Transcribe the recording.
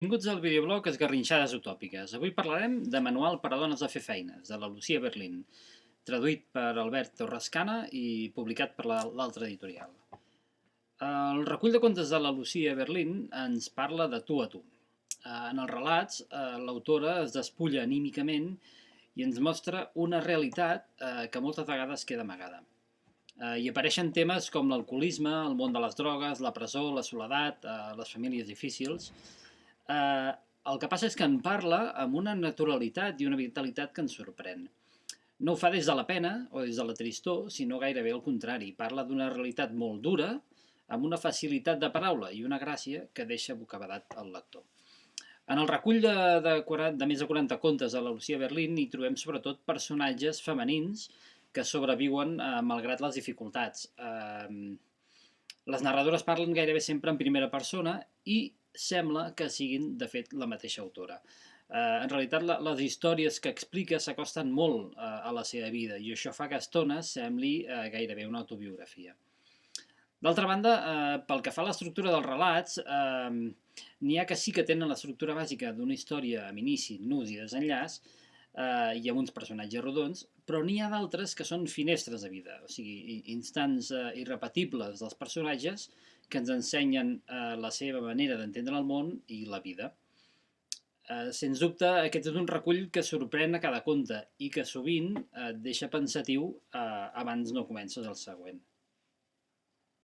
Benvinguts al videoblog Esgarrinxades Utòpiques. Avui parlarem de Manual per a dones a fer feines, de la Lucía Berlín, traduït per Albert Torrescana i publicat per l'altra editorial. El recull de contes de la Lucía Berlín ens parla de tu a tu. En els relats, l'autora es despulla anímicament i ens mostra una realitat que moltes vegades queda amagada. Hi apareixen temes com l'alcoholisme, el món de les drogues, la presó, la soledat, les famílies difícils. El que passa és que en parla amb una naturalitat i una vitalitat que ens sorprèn. No ho fa des de la pena o des de la tristor, sinó gairebé al contrari. Parla d'una realitat molt dura, amb una facilitat de paraula i una gràcia que deixa bocabadat el lector. En el recull de més de 40 contes de la Lucía Berlín hi trobem sobretot personatges femenins que sobreviuen malgrat les dificultats. Les narradores parlen gairebé sempre en primera persona i sembla que siguin, de fet, la mateixa autora. En realitat, les històries que explica s'acosten molt a la seva vida i això fa que a estones sembli gairebé una autobiografia. D'altra banda, pel que fa a l'estructura dels relats, n'hi ha que sí que tenen l'estructura bàsica d'una història amb inici, nus i desenllaç, i amb uns personatges rodons, però n'hi ha d'altres que són finestres de vida, o sigui, instants irrepetibles dels personatges que ens ensenyen la seva manera d'entendre el món i la vida. Sens dubte, aquest és un recull que sorprèn a cada conte i que sovint et deixa pensatiu abans no comences el següent.